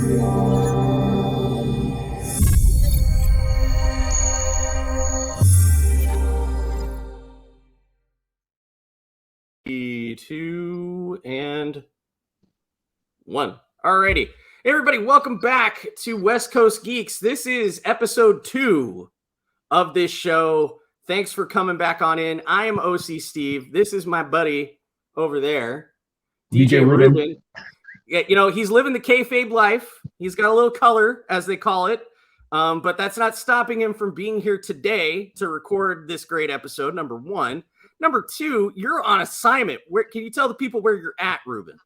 Two and one. Alrighty. Hey everybody, welcome back to West Coast Geeks. This is episode 2 of this show. Thanks for coming back on in. I am OC Steve. This is my buddy over there, DJ Ruben. Yeah, you know, he's living the kayfabe life. He's got a little color, as they call it. But that's not stopping him from being here today to record this great episode, number 1. Number 2, you're on assignment. Where can you tell the people where you're at, Ruben?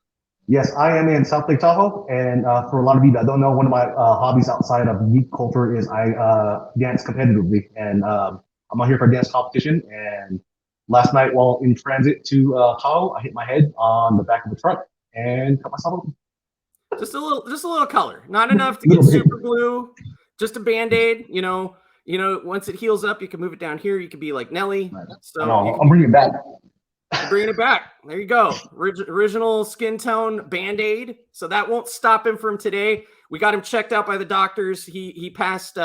Yes, I am in South Lake Tahoe, and for a lot of you that don't know, one of my hobbies outside of geek culture is I dance competitively, and I'm out here for a dance competition. And last night, while in transit to Tahoe, I hit my head on the back of the truck and cut myself open. Just a little color, not enough to get super glue. Just a Band-Aid, you know. Once it heals up, you can move it down here. You can be like Nelly. So I'm bringing it back. Bringing it back. There you go. Original skin tone Band-Aid. So that won't stop him from today. We got him checked out by the doctors. He passed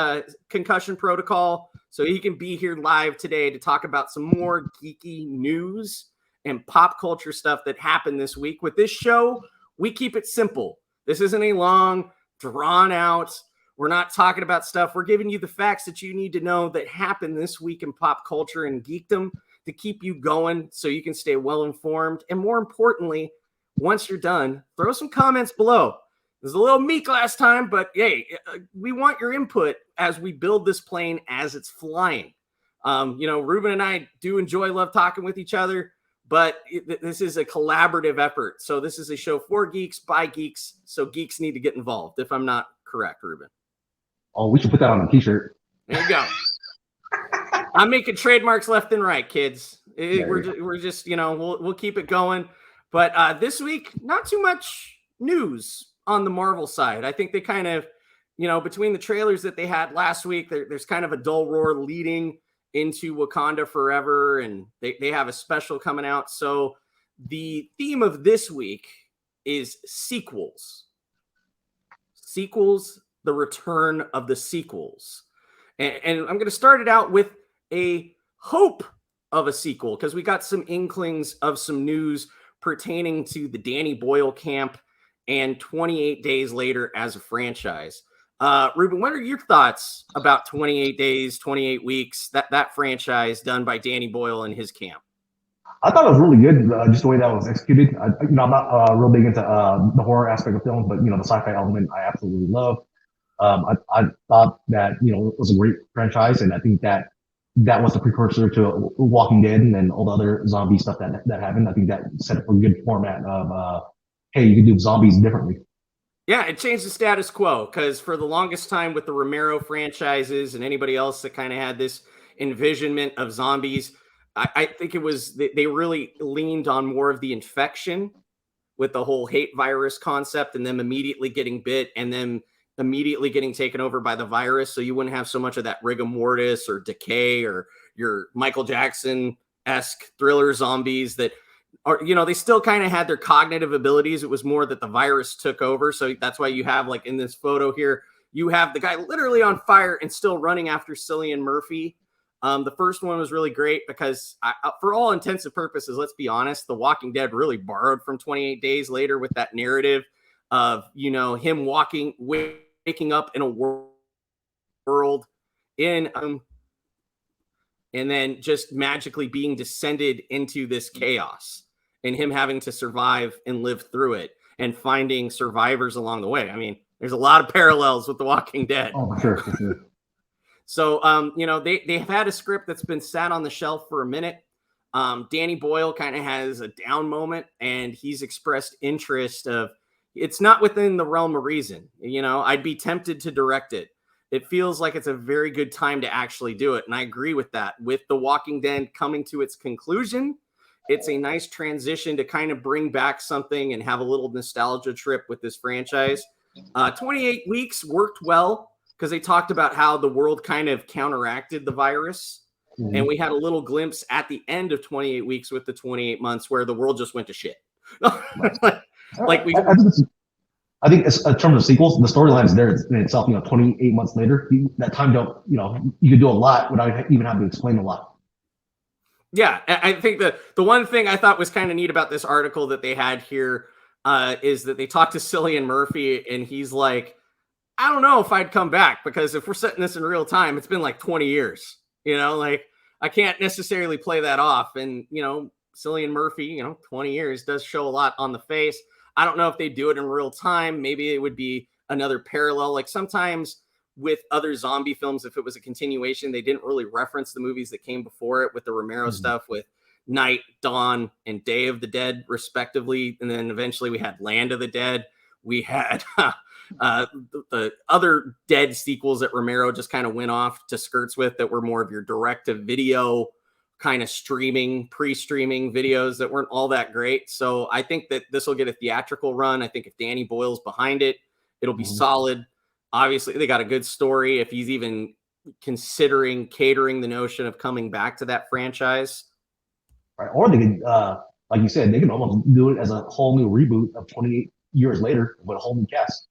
concussion protocol, so he can be here live today to talk about some more geeky news and pop culture stuff that happened this week. With this show, we keep it simple. This isn't a long, drawn out. We're not talking about stuff. We're giving you the facts that you need to know that happened this week in pop culture and geekdom to keep you going so you can stay well informed. And more importantly, once you're done, throw some comments below. There's a little meek last time, but hey, we want your input as we build this plane as it's flying. Ruben and I do love talking with each other, but this is a collaborative effort. So this is a show for geeks, by geeks. So geeks need to get involved, if I'm not correct, Ruben. Oh, we should put that on a t-shirt. There you go. I'm making trademarks left and right, kids. We're just we'll keep it going. But this week, not too much news on the Marvel side. I think they kind of, between the trailers that they had last week, there's kind of a dull roar leading into Wakanda Forever, and they have a special coming out. So the theme of this week is sequels. Sequels. The return of the sequels. And I'm going to start it out with a hope of a sequel, because we got some inklings of some news pertaining to the Danny Boyle camp and 28 Days Later as a franchise. Ruben, what are your thoughts about 28 Days, 28 Weeks, that franchise done by Danny Boyle and his camp? I thought it was really good, just the way that was executed. I'm not real big into the horror aspect of films, but, the sci-fi element I absolutely love. I thought that, it was a great franchise, and I think that was the precursor to Walking Dead and all the other zombie stuff that happened. I think that set up a good format of, hey, you can do zombies differently. Yeah, it changed the status quo, because for the longest time with the Romero franchises and anybody else that kind of had this envisionment of zombies, I think it was they really leaned on more of the infection with the whole hate virus concept, and them immediately getting bit and then immediately getting taken over by the virus, so you wouldn't have so much of that rigor mortis or decay or your Michael Jackson-esque thriller zombies that are, they still kind of had their cognitive abilities. It was more that the virus took over. So that's why you have, like in this photo here, you have the guy literally on fire and still running after Cillian Murphy. The first one was really great because for all intents and purposes, let's be honest, The Walking Dead really borrowed from 28 Days Later with that narrative of, him waking up in a world in and then just magically being descended into this chaos, and him having to survive and live through it and finding survivors along the way. I mean, there's a lot of parallels with The Walking Dead. Oh, for sure. So, they've had a script that's been sat on the shelf for a minute. Danny Boyle kind of has a down moment, and he's expressed interest of, it's not within the realm of reason. I'd be tempted to direct it. It feels like it's a very good time to actually do it. And I agree with that. With The Walking Dead coming to its conclusion, it's a nice transition to kind of bring back something and have a little nostalgia trip with this franchise. 28 Weeks worked well because they talked about how the world kind of counteracted the virus. Mm-hmm. And we had a little glimpse at the end of 28 Weeks with the 28 months where the world just went to shit. I think I think in terms of sequels, the storyline is there in itself. 28 months later, that time don't. You could do a lot without even having to explain a lot. Yeah, I think the one thing I thought was kind of neat about this article that they had here is that they talked to Cillian Murphy, and he's like, I don't know if I'd come back, because if we're setting this in real time, it's been like 20 years. Like I can't necessarily play that off. And Cillian Murphy, 20 years does show a lot on the face. I don't know if they do it in real time. Maybe it would be another parallel. Like sometimes with other zombie films, if it was a continuation, they didn't really reference the movies that came before it, with the Romero stuff with Night, Dawn, and Day of the Dead, respectively. And then eventually we had Land of the Dead. We had the other Dead sequels that Romero just kind of went off to skirts with, that were more of your direct-to-video kind of pre-streaming videos that weren't all that great. So I think that this will get a theatrical run. I think if Danny Boyle's behind it, it'll be solid. Obviously, they got a good story. If he's even considering catering the notion of coming back to that franchise. Right. Or they could, like you said, they can almost do it as a whole new reboot of 28 years later with a whole new cast.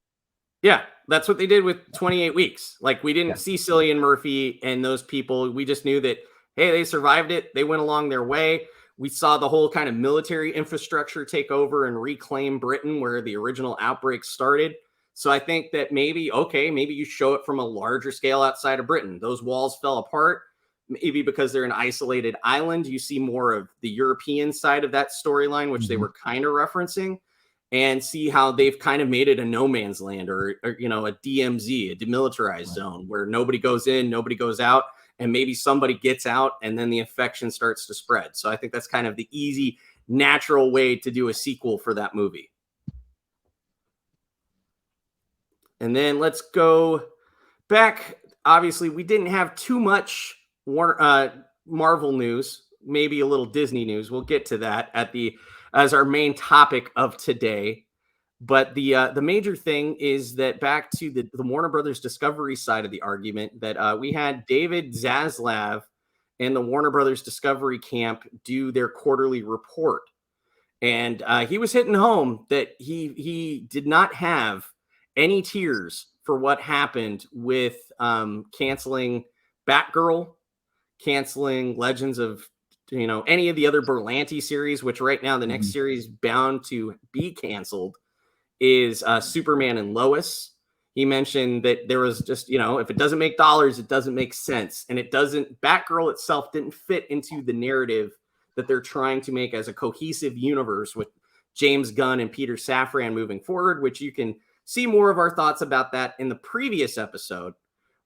Yeah, that's what they did with 28 Weeks. Like, we didn't see Cillian Murphy and those people. We just knew that, hey, they survived it. They went along their way. We saw the whole kind of military infrastructure take over and reclaim Britain, where the original outbreak started. So I think that maybe you show it from a larger scale outside of Britain. Those walls fell apart. Maybe because they're an isolated island, you see more of the European side of that storyline, which they were kind of referencing, and see how they've kind of made it a no man's land, or a DMZ, a demilitarized zone, where nobody goes in, nobody goes out, and maybe somebody gets out, and then the infection starts to spread. So I think that's kind of the easy, natural way to do a sequel for that movie. And then let's go back. Obviously, we didn't have too much Marvel news, maybe a little Disney news. We'll get to that as our main topic of today. But the major thing is that, back to the Warner Brothers Discovery side of the argument, that we had David Zaslav and the Warner Brothers Discovery camp do their quarterly report. And he was hitting home that he did not have any tears for what happened with canceling Batgirl, canceling Legends of, any of the other Berlanti series, which right now the next series bound to be canceled is Superman and Lois. He mentioned that there was just, if it doesn't make dollars, it doesn't make sense. And Batgirl itself didn't fit into the narrative that they're trying to make as a cohesive universe with James Gunn and Peter Safran moving forward, which you can see more of our thoughts about that in the previous episode.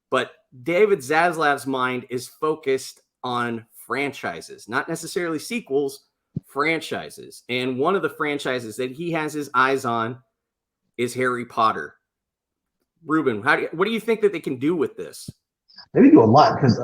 But David Zaslav's mind is focused on franchises, not necessarily sequels, franchises. And one of the franchises that he has his eyes on is Harry Potter. Ruben, what do you think that they can do with this? They can do a lot, because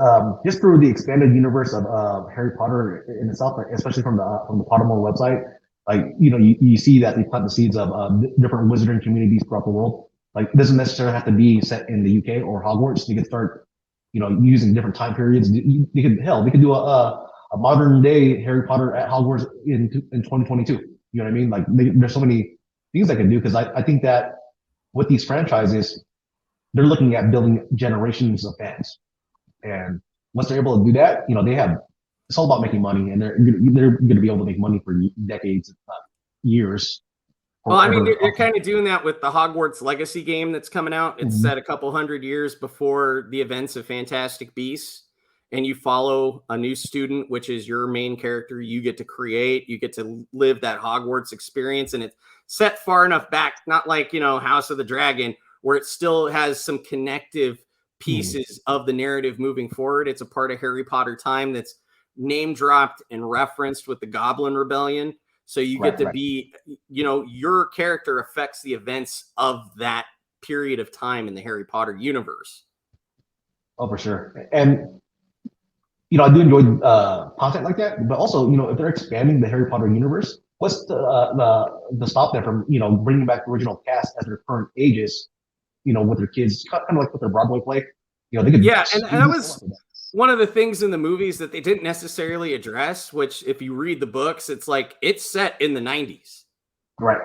just through the expanded universe of Harry Potter in itself, especially from the Pottermore website, like you see that they plant the seeds of different wizarding communities throughout the world. Like, it doesn't necessarily have to be set in the UK or Hogwarts. They can start, using different time periods. They could do a modern day Harry Potter at Hogwarts in 2022. You know what I mean? Like, there's so many things I can do, because I think that with these franchises, they're looking at building generations of fans, and once they're able to do that, they have. It's all about making money, and they're going to be able to make money for decades, years. Well, I mean, they're kind of doing that with the Hogwarts Legacy game that's coming out. It's set a couple hundred years before the events of Fantastic Beasts, and you follow a new student, which is your main character. You get to create, you get to live that Hogwarts experience, and it's set far enough back, not like, House of the Dragon, where it still has some connective pieces of the narrative moving forward. It's a part of Harry Potter time that's name dropped and referenced with the Goblin Rebellion. So you get to be, your character affects the events of that period of time in the Harry Potter universe. Oh, for sure. And, I do enjoy content like that, but also, if they're expanding the Harry Potter universe, what's the stop them from, bringing back the original cast at their current ages, with their kids, kind of like with their Broadway play. They could. Yeah, and that was one of the things in the movies that they didn't necessarily address, which, if you read the books, it's like it's set in the 90s. Right.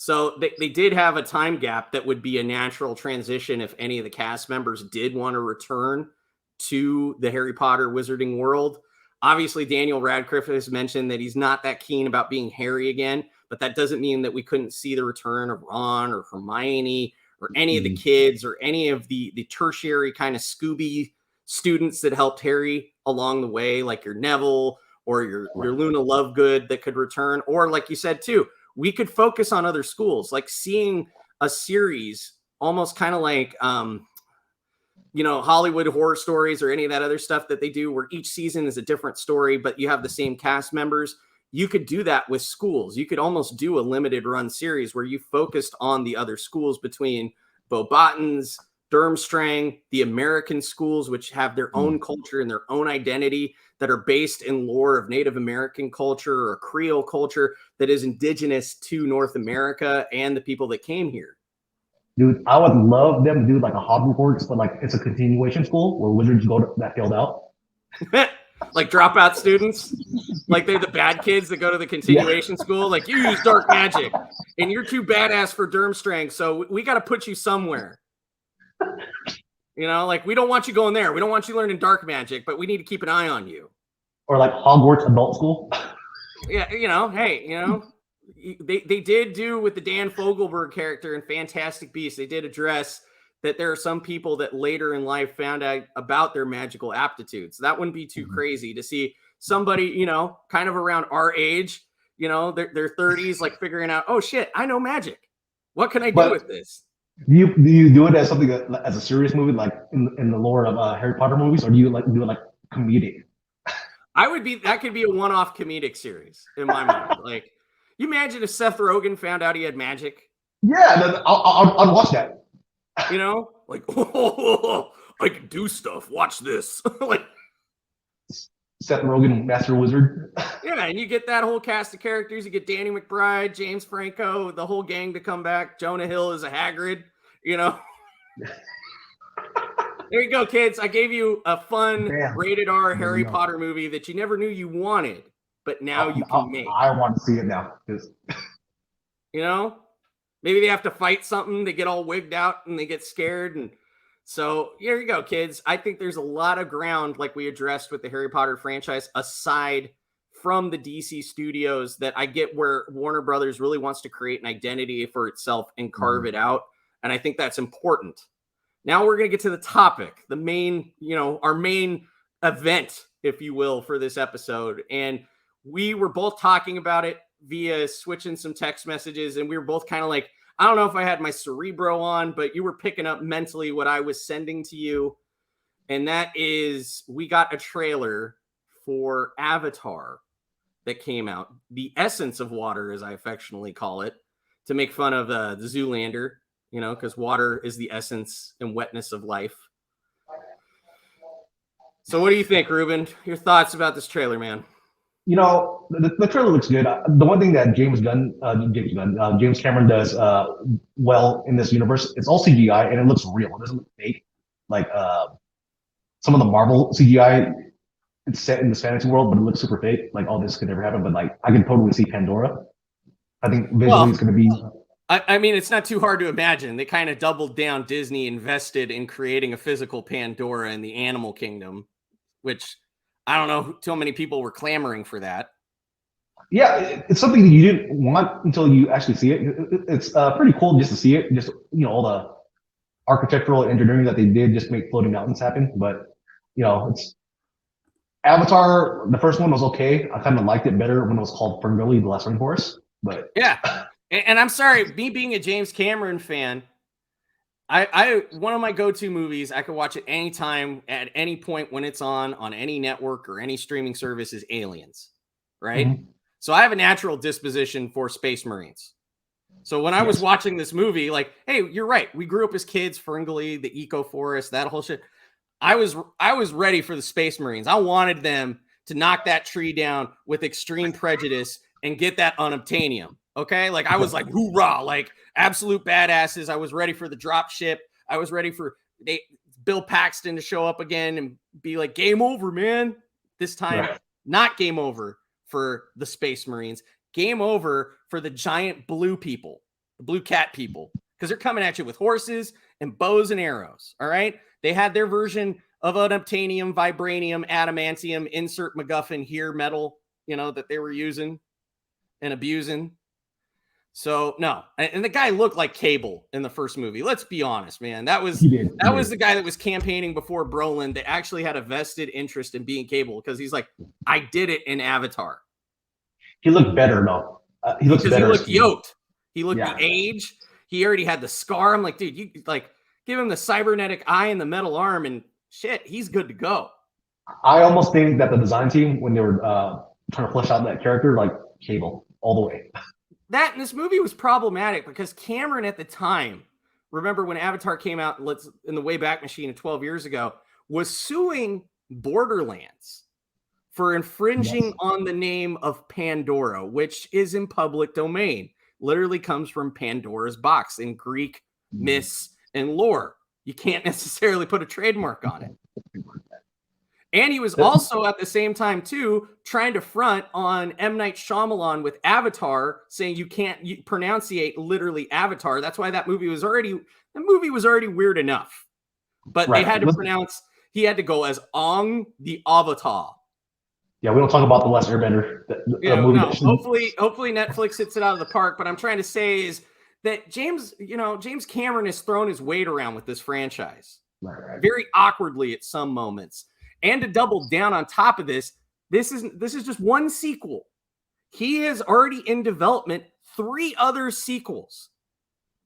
So they did have a time gap that would be a natural transition if any of the cast members did want to return to the Harry Potter wizarding world. Obviously, Daniel Radcliffe has mentioned that he's not that keen about being Harry again, but that doesn't mean that we couldn't see the return of Ron or Hermione or any of the kids or any of the tertiary kind of Scooby students that helped Harry along the way, like your Neville or your Luna Lovegood that could return. Or like you said, too, we could focus on other schools, like seeing a series almost kind of like, Hollywood Horror Stories or any of that other stuff that they do where each season is a different story, but you have the same cast members. You could do that with schools. You could almost do a limited run series where you focused on the other schools between Beauxbatons, Durmstrang, the American schools, which have their own culture and their own identity that are based in lore of Native American culture or Creole culture that is indigenous to North America and the people that came here. Dude, I would love them to do like a Hogwarts, but like it's a continuation school where wizards go that failed out. Like dropout students, like they're the bad kids that go to the continuation school. Like, you use dark magic and you're too badass for Durmstrang, so we got to put you somewhere. Like, we don't want you going there. We don't want you learning dark magic, but we need to keep an eye on you. Or like Hogwarts adult school. Yeah, hey, they did do with the Dan Fogelberg character in Fantastic Beasts. They did address that there are some people that later in life found out about their magical aptitudes. That wouldn't be too crazy to see somebody, kind of around our age, their 30s, like figuring out, oh shit, I know magic. What can I do with this? Do you do it as something as a serious movie, like in the lore of Harry Potter movies, or do you like do it like comedic? That could be a one-off comedic series in my mind. Like, you imagine if Seth Rogen found out he had magic? Yeah, I'd watch that. Like, oh, I can do stuff. Watch this. Like, Seth Rogen, Master Wizard. Yeah, and you get that whole cast of characters. You get Danny McBride, James Franco, the whole gang to come back. Jonah Hill is a Hagrid. There you go, kids. I gave you a fun rated R Harry Potter movie that you never knew you wanted, but now you can make. I want to see it now. Maybe they have to fight something. They get all wigged out and they get scared. And so here you go, kids. I think there's a lot of ground, like we addressed with the Harry Potter franchise, aside from the DC studios, that I get where Warner Brothers really wants to create an identity for itself and carve it out. And I think that's important. Now we're going to get to the topic, the main, our main event, if you will, for this episode. And we were both talking about it via switching some text messages. And we were both kind of like, I don't know if I had my Cerebro on, but you were picking up mentally what I was sending to you. And that is, we got a trailer for Avatar that came out. The Essence of Water, as I affectionately call it, to make fun of the Zoolander. Because water is the essence and wetness of life. So what do you think, Ruben? Your thoughts about this trailer, man? The trailer looks good. The one thing that James Cameron does well in this universe, it's all CGI and it looks real. It doesn't look fake. Like some of the Marvel CGI, it's set in this fantasy world, but it looks super fake. Like, all this could never happen. But like, I can totally see Pandora. I think visually it's going to be... I mean, it's not too hard to imagine. They kind of doubled down. Disney invested in creating a physical Pandora in the animal kingdom, which I don't know too many people were clamoring for that. Yeah, it's something that you didn't want until you actually see it. It's pretty cool just to see it. Just, all the architectural engineering that they did just make floating mountains happen. But, it's Avatar. The first one was okay. I kind of liked it better when it was called Ferngully, The Last Rainforest. But yeah. And I'm sorry, me being a James Cameron fan, I one of my go-to movies, I could watch it anytime, at any point when it's on any network or any streaming service, is Aliens, right? Mm-hmm. So I have a natural disposition for Space Marines. So when I was watching this movie, like, hey, you're right. We grew up as kids, Ferngully, the Eco Forest, that whole shit. I was ready for the Space Marines. I wanted them to knock that tree down with extreme prejudice and get that unobtainium. Okay, like I was like, hoorah, like absolute badasses. I was ready for the drop ship. I was ready for Bill Paxton to show up again and be like, game over, man. This time, not game over for the Space Marines. Game over for the giant blue people. the blue cat people, because they're coming at you with horses and bows and arrows. All right. They had their version of unobtainium, vibranium, adamantium, insert MacGuffin here metal, that they were using and abusing. So no, and the guy looked like Cable in the first movie. Let's be honest, man. That was the guy that was campaigning before Brolin that actually had a vested interest in being Cable, because he's like, I did it in Avatar. He looked better though. He looks better. He looked yoked. He looked the age. He already had the scar. I'm like, dude, you like give him the cybernetic eye and the metal arm, and shit, he's good to go. I almost think that the design team, when they were trying to flesh out that character, like Cable all the way. That and this movie was problematic because Cameron at the time, remember when Avatar came out in the Wayback Machine 12 years ago, was suing Borderlands for infringing on the name of Pandora, which is in public domain. Literally comes from Pandora's box in Greek myths and lore. You can't necessarily put a trademark on it. And he was also at the same time, too, trying to front on M. Night Shyamalan with Avatar, saying you can't pronunciate literally Avatar. That's why that movie was already weird enough. But they had to pronounce, he had to go as Ong the Avatar. Yeah, we don't talk about The Last Airbender. No, hopefully Netflix hits it out of the park. But I'm trying to say is that James Cameron has thrown his weight around with this franchise very awkwardly at some moments. And to double down on top of this is just one sequel. He is already in development 3 other sequels.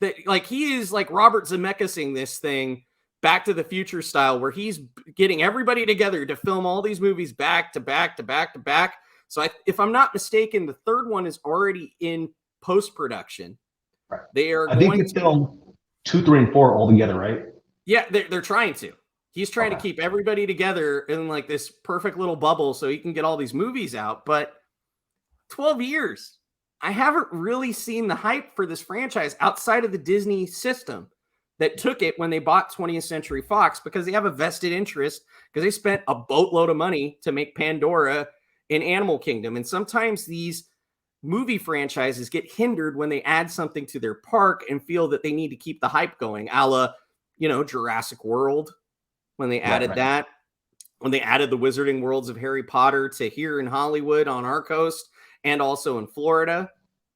That like he is like Robert Zemeckis-ing this thing Back to the Future style, where he's getting everybody together to film all these movies back to back to back to back. So if I'm not mistaken, the 3rd one is already in post-production. Right. They are I think it's film 2, 3, and 4 all together, right? Yeah, they're trying to. He's trying to keep everybody together in like this perfect little bubble so he can get all these movies out. But 12 years, I haven't really seen the hype for this franchise outside of the Disney system that took it when they bought 20th Century Fox, because they have a vested interest, because they spent a boatload of money to make Pandora in Animal Kingdom. And sometimes these movie franchises get hindered when they add something to their park and feel that they need to keep the hype going, a la, Jurassic World. When they added that, when they added the Wizarding Worlds of Harry Potter to here in Hollywood on our coast and also in Florida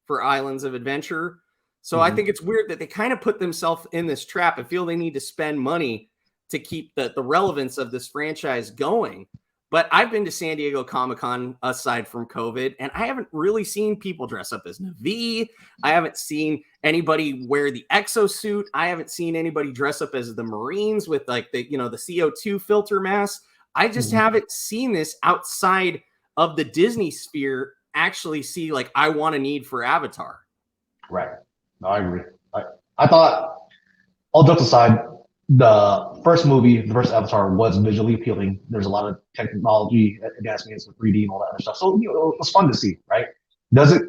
for Islands of Adventure. So I think it's weird that they kind of put themselves in this trap and feel they need to spend money to keep the relevance of this franchise going. But I've been to San Diego Comic-Con aside from COVID, and I haven't really seen people dress up as Na'vi. I haven't seen anybody wear the exosuit. I haven't seen anybody dress up as the Marines with like the CO2 filter mask. I just haven't seen this outside of the Disney sphere actually see like I want a need for Avatar. Right. No, I agree. I thought, all jokes aside, the first Avatar was visually appealing. There's a lot of technology advancements with 3D and all that other stuff. So, it was fun to see, right? Does it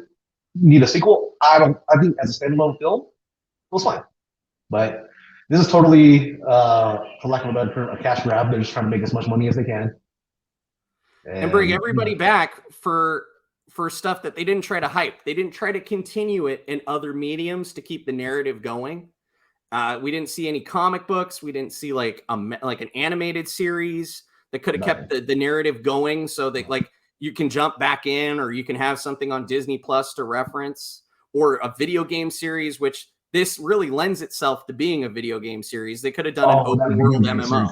need a sequel? I think as a standalone film, it was fine. But this is totally, for lack of a better term, a cash grab. They're just trying to make as much money as they can. And bring everybody back for stuff that they didn't try to hype. They didn't try to continue it in other mediums to keep the narrative going. We didn't see any comic books. We didn't see like an animated series that could have kept the narrative going, so that like you can jump back in, or you can have something on Disney Plus to reference, or a video game series, which this really lends itself to being a video game series. They could have done an open world MMO.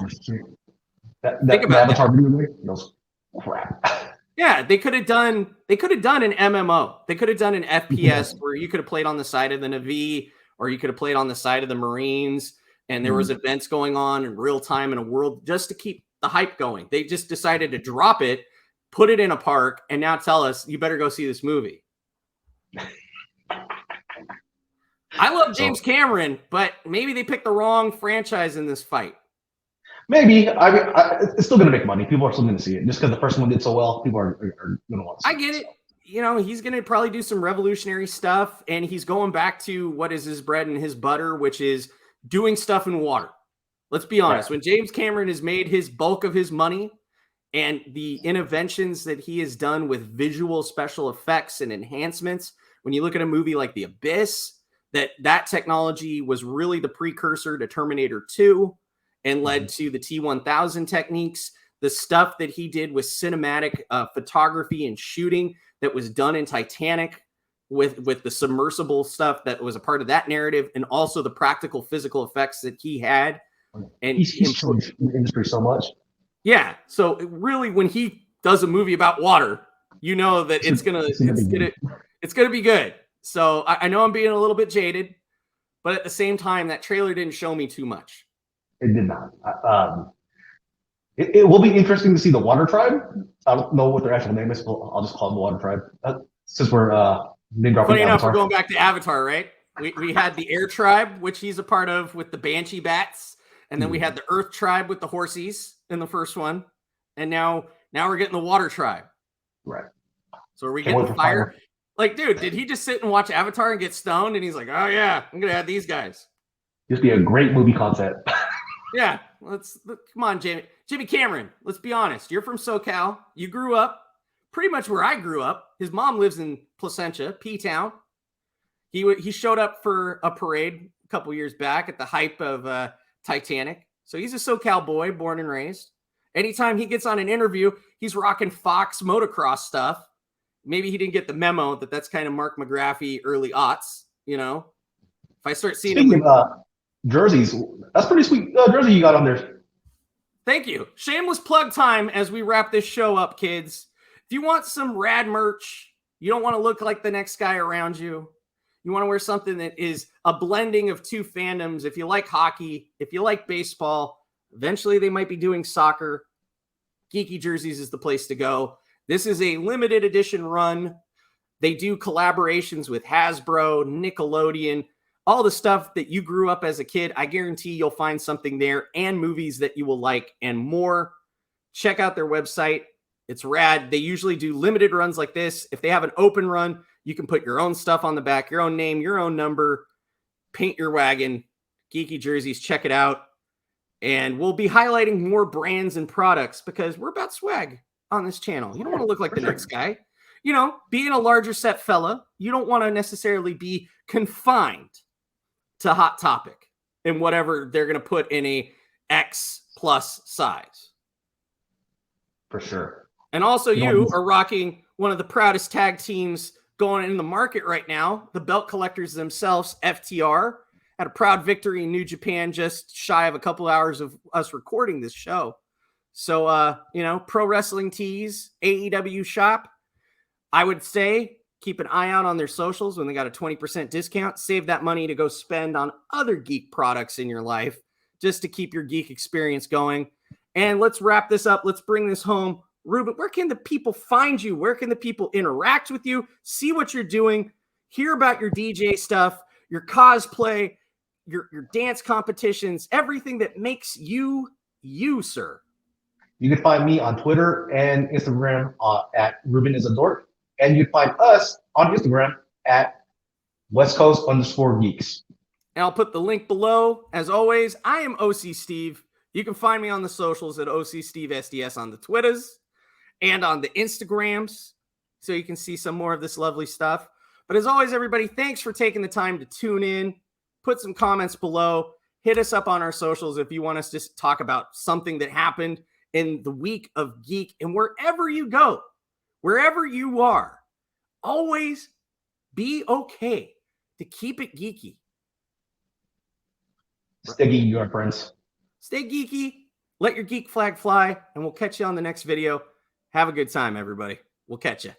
Think about Avatar video game? Those crap. Yeah, they could have done an MMO. They could have done an FPS where you could have played on the side of the Na'vi, or you could have played on the side of the Marines, and there was events going on in real time in a world just to keep the hype going. They just decided to drop it, put it in a park, and now tell us you better go see this movie. I love James Cameron, but maybe they picked the wrong franchise in this fight. Maybe. It's still going to make money. People are still going to see it. Just because the first one did so well, people are going to want to see it. I get it. He's going to probably do some revolutionary stuff, and he's going back to what is his bread and his butter, which is doing stuff in water. Let's be honest. When James Cameron has made his bulk of his money and the interventions that he has done with visual special effects and enhancements, when you look at a movie like The Abyss, that technology was really the precursor to Terminator 2 and led to the T-1000 techniques. The stuff that he did with cinematic photography and shooting that was done in Titanic with the submersible stuff that was a part of that narrative, and also the practical physical effects that he had. And he's changed the industry so much. Yeah. So really, when he does a movie about water, you know that it's gonna be good. So I know I'm being a little bit jaded, but at the same time, that trailer didn't show me too much. It did not. It will be interesting to see the Water Tribe. I don't know what their actual name is, but I'll just call them the Water Tribe. Since we're name dropping. Funny enough, we're going back to Avatar, right? We had the Air Tribe, which he's a part of with the Banshee bats, and then we had the Earth Tribe with the horsies in the first one, and now we're getting the Water Tribe. Right. So are we getting the fire? Like, dude, did he just sit and watch Avatar and get stoned? And he's like, oh yeah, I'm gonna add these guys. This be a great movie concept. Yeah, come on, Jimmy Cameron. Let's be honest. You're from SoCal. You grew up pretty much where I grew up. His mom lives in Placentia, P-Town. He showed up for a parade a couple years back at the hype of Titanic. So he's a SoCal boy, born and raised. Anytime he gets on an interview, he's rocking Fox motocross stuff. Maybe he didn't get the memo that that's kind of Mark McGrathie early aughts, you know? If I start seeing Speaking of jerseys, that's pretty sweet jersey you got on there. Thank you. Shameless plug time as we wrap this show up, kids. If you want some rad merch, you don't want to look like the next guy around you. You want to wear something that is a blending of two fandoms. If you like hockey, if you like baseball, eventually they might be doing soccer. Geeky Jerseys is the place to go. This is a limited edition run. They do collaborations with Hasbro, Nickelodeon, all the stuff that you grew up as a kid. I guarantee you'll find something there, and movies that you will like and more. Check out their website. It's rad. They usually do limited runs like this. If they have an open run, you can put your own stuff on the back, your own name, your own number, paint your wagon. Geeky Jerseys, check it out. And we'll be highlighting more brands and products because we're about swag on this channel. You don't want to look like the next guy. You know, being a larger set fella, you don't want to necessarily be confined to Hot Topic and whatever they're going to put in a X plus size. For sure. And also you are rocking one of the proudest tag teams going in the market right now, the belt collectors themselves, FTR, had a proud victory in New Japan just shy of a couple hours of us recording this show. So, pro wrestling tees, AEW shop, I would say keep an eye out on their socials when they got a 20% discount. Save that money to go spend on other geek products in your life just to keep your geek experience going. And let's wrap this up. Let's bring this home. Ruben, where can the people find you? Where can the people interact with you? See what you're doing, hear about your DJ stuff, your cosplay, your dance competitions, everything that makes you, sir. You can find me on Twitter and Instagram at Ruben is a Dork. And you can find us on Instagram at West Coast _Geeks. And I'll put the link below. As always, I am OC Steve. You can find me on the socials at OC Steve SDS on the Twitters and on the Instagrams, so you can see some more of this lovely stuff. But as always, everybody, thanks for taking the time to tune in. Put some comments below. Hit us up on our socials if you want us to talk about something that happened in the week of geek. And wherever you go, wherever you are, always be okay to keep it geeky. Stay geeky, my friends. Stay geeky. Let your geek flag fly, and we'll catch you on the next video. Have a good time, everybody. We'll catch you.